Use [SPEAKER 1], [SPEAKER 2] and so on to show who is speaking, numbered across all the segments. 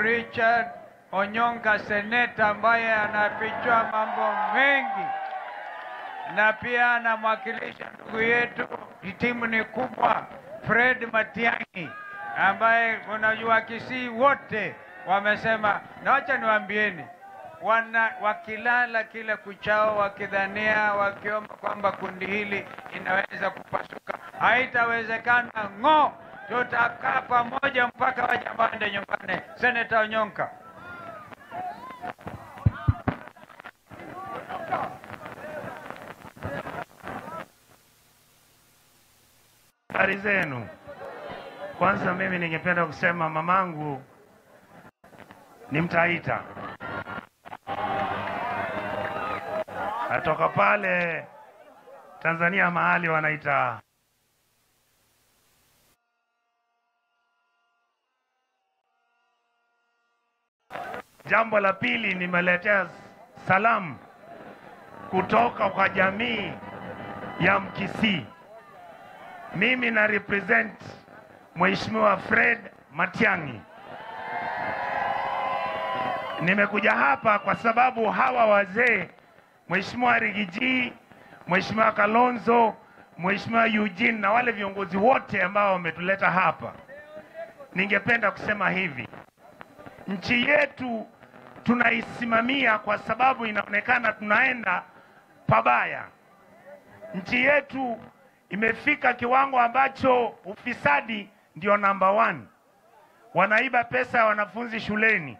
[SPEAKER 1] Richard Onyonka, seneta ambaye anafichua mambo mengi, na pia anamwakilisha ndugu yetu, timu ni kubwa, Fred Matiang'i, ambaye unajua Kisii wote wamesema, na wacha niwaambieni, wakilala kila kuchao wakidhania, wakiomba kwamba kundi hili inaweza kupasuka. Haitawezekana ng'o, tutakaa pamoja mpaka wajamaa waende nyumbani. Senator Onyonka.
[SPEAKER 2] Habari zenu. Kwanza mimi ningependa kusema mamangu ni Mtaita. Atoka pale Tanzania mahali wanaita Jambo la pili, nimeletea salamu kutoka kwa jamii ya Mkisii. Mimi na represent Mheshimiwa Fred Matiang'i. Nimekuja hapa kwa sababu hawa wazee, Mheshimiwa Rigiji, Mheshimiwa Kalonzo, Mheshimiwa Eugene na wale viongozi wote ambao wametuleta hapa. Ningependa kusema hivi, nchi yetu tunaisimamia kwa sababu inaonekana tunaenda pabaya. Nchi yetu imefika kiwango ambacho ufisadi ndio number 1. Wanaiba pesa ya wanafunzi shuleni,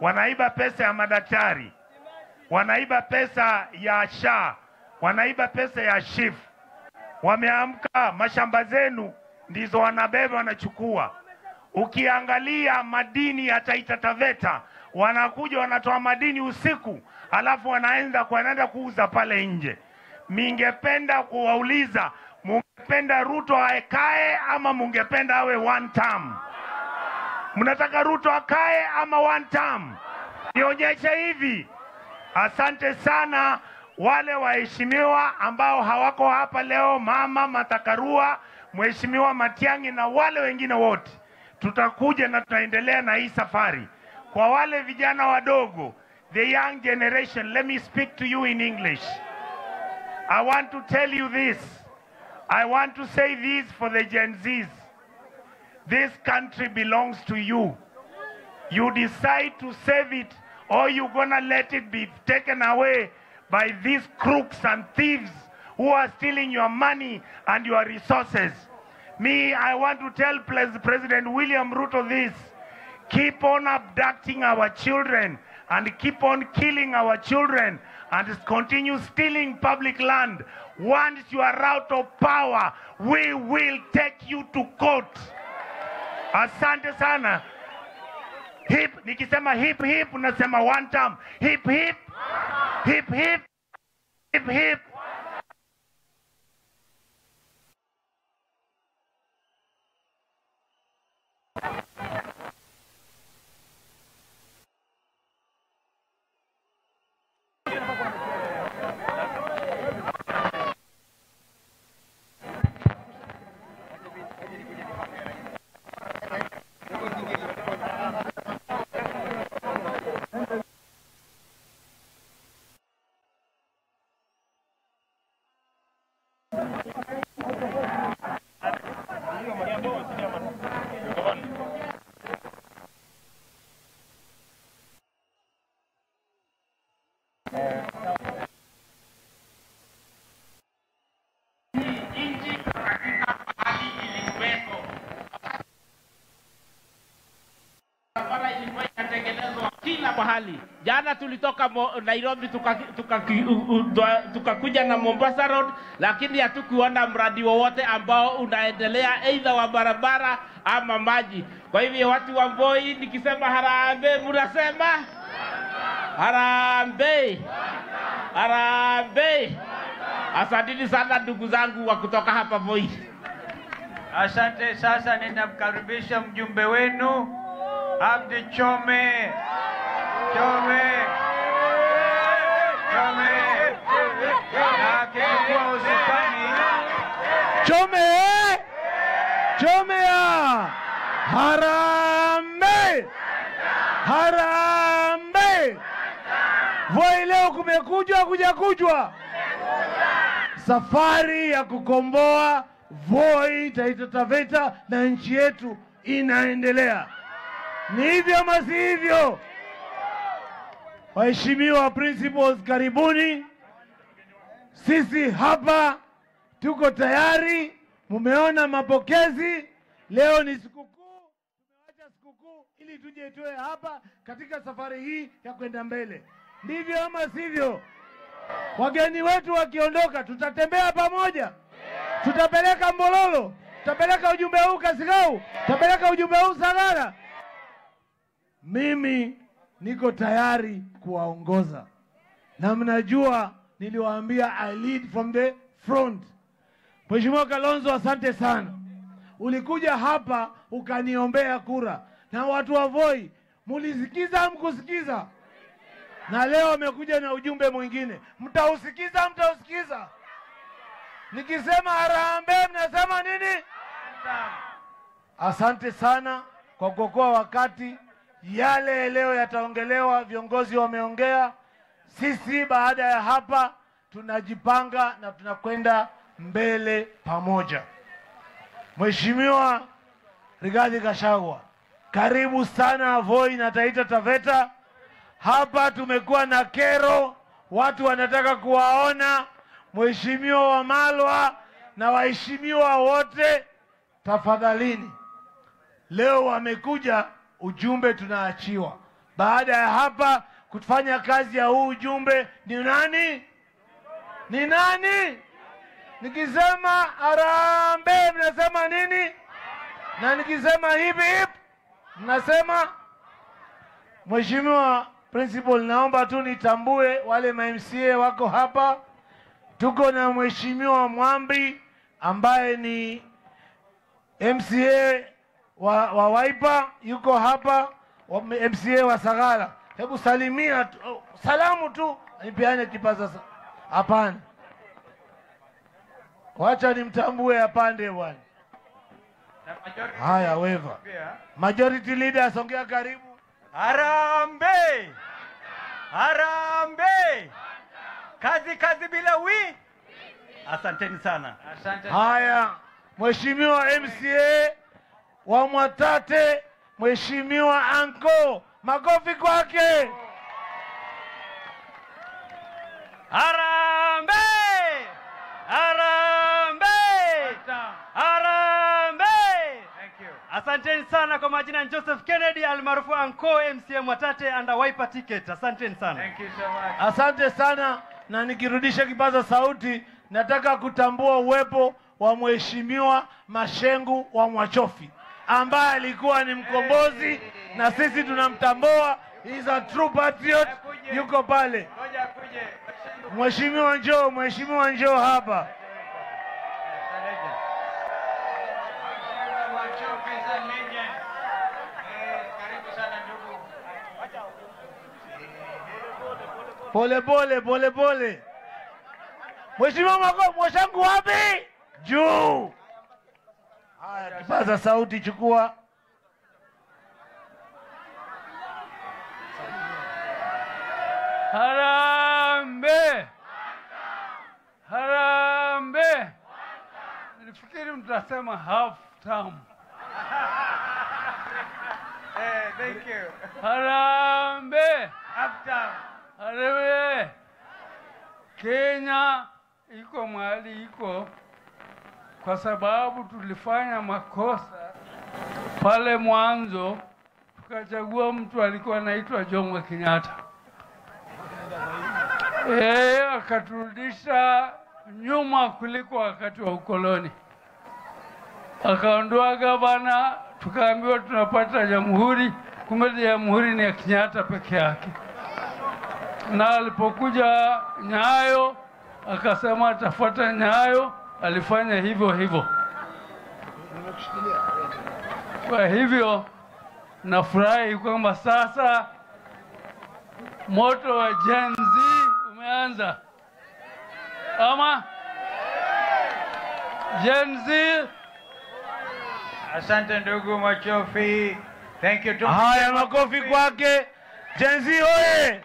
[SPEAKER 2] wanaiba pesa ya madaktari, wanaiba pesa ya SHA, wanaiba pesa ya SHIF. Wameamka, mashamba zenu ndizo wanabeba wanachukua. Ukiangalia madini ya Taita Taveta, wanakuja wanatoa madini usiku, alafu wanaenda kuuza pale nje. Ningependa kuwauliza, mungependa Ruto aekae ama mungependa awe one term? Mnataka Ruto akae ama one term? Nionyeshe hivi. Asante sana wale waheshimiwa ambao hawako hapa leo, Mama Matakarua, Mheshimiwa Matiang'i na wale wengine wote. Tutakuja na tunaendelea na hii safari. Kwa wale vijana wadogo, the young generation, let me speak to you in English. I want to tell you this. I want to say this for the Gen Zs. This country belongs to you. You decide to save it, or you're gonna let it be taken away by these crooks and thieves who are stealing your money and your resources. Me, I want to tell President William Ruto this. Keep on abducting our children and keep on killing our children and continue stealing public land. Once you are out of power, we will take you to court. Asante sana. Hip, nikisema hip hip, unasema one term. Hip hip, hip hip, hip hip.
[SPEAKER 3] Mahali. Jana tulitoka Nairobi tukakuja na Mombasa Road, lakini hatukuona mradi wowote ambao unaendelea aidha wa barabara ama maji. Kwa hivyo watu wa Voi, nikisema harambee, mnasema harambee, harambee. Asanteni sana ndugu zangu wa kutoka hapa Voi.
[SPEAKER 1] Asante. Sasa ninamkaribisha mjumbe wenu Abdi Chome. Chome. Chome. Na kikuwa uzipani.
[SPEAKER 4] Chome. Chome ya. Harambee. Harambee! Voi leo kumekujwa kujakujwa. Safari ya kukomboa Voi, Taita Taveta na nchi yetu inaendelea. Ni hivyo ama si hivyo? Waheshimiwa principals, karibuni. Sisi hapa tuko tayari. Mumeona mapokezi. Leo ni sikukuu. Tumewacha sikukuu ili tuje tuwe hapa katika safari hii ya kwenda mbele. Ndivyo ama sivyo? Wageni wetu wakiondoka tutatembea pamoja. Tutapeleka Mbololo, tutapeleka ujumbe huu Kasigau, tutapeleka ujumbe huu Sagara. Mimi niko tayari kuwaongoza. Na mnajua niliwaambia I lead from the front. Mheshimiwa Kalonzo, asante sana. Ulikuja hapa ukaniombea kura. Na watu wa Voi, mulisikiza mkusikiza? Na leo amekuja na ujumbe mwingine. Mtausikiza, mtausikiza. Nikisema harambee mnasema nini? Asante sana kwa kuokoa wakati. Yale leo yataongelewa, viongozi wameongea. Sisi baada ya hapa tunajipanga na tunakwenda mbele pamoja. Mheshimiwa Rigathi Gachagua, karibu sana Voi na Taita Taveta. Hapa tumekuwa na kero, watu wanataka kuwaona. Mheshimiwa Wamalwa na waheshimiwa wote, tafadhalini. Leo wamekuja, ujumbe tunaachiwa. Baada ya hapa kufanya kazi ya huu ujumbe ni nani? Ni nani? Nikisema harambee mnasema nini? Na nikisema hivi hivi mnasema? Mheshimiwa Principal, naomba tu nitambue wale ma-MCA wako hapa. Tuko na Mheshimiwa Mwambi ambaye ni MCA wa Wiper, yuko hapa, MCA wa Sagara. Hebu salimia salamu tu, nipeane kipaza. Hapana, wacha nimtambue apande bwana. Haya, weva. Majority leader, songea karibu.
[SPEAKER 1] Harambee! Harambee! Kazi bila wi. Asanteni sana. Asante.
[SPEAKER 4] Haya, Mheshimiwa MCA wa Mwatate, Mheshimiwa Anko, makofi kwake.
[SPEAKER 1] Harambee! Harambee! Harambee! Thank you. Asanteni sana. Kwa majina ni Joseph Kennedy almaarufu Anko, MCA Mwatate under Wiper ticket. Asanteni sana. Thank you so much.
[SPEAKER 4] Asante sana, na nikirudisha kipaza sauti nataka kutambua uwepo wa Mheshimiwa Mashengu wa Mwachofi ambaye alikuwa ni mkombozi na sisi tunamtambua. He is a true patriot. Yuko pale. Mheshimiwa njoo, Mheshimiwa njoo hapa. Pole pole, pole pole. Mheshimiwa Mashengu wapi? Juu. Haya, kipaza sauti chukua.
[SPEAKER 1] Harambee! Harambee! Nilifikiri mtasema half term. Thank you. Harambee! Half term. Harambee! Kenya iko mahali iko kwa sababu tulifanya makosa pale mwanzo, tukachagua mtu alikuwa anaitwa Jomo Kenyatta. Akaturudisha nyuma kuliko wakati wa ukoloni. Akaondoa gavana, tukaambiwa tunapata jamhuri, kumbe jamhuri ni ya Kenyatta peke yake. Na alipokuja Nyayo, akasema atafuata Nyayo, alifanya hivyo hivyo. Kwa hivyo nafurahi kwamba sasa moto wa Gen Z umeanza. Ama Gen Z. Asante ndugu Machofi.
[SPEAKER 2] Thank you.
[SPEAKER 4] Haya, makofi kwake. Gen Z oye!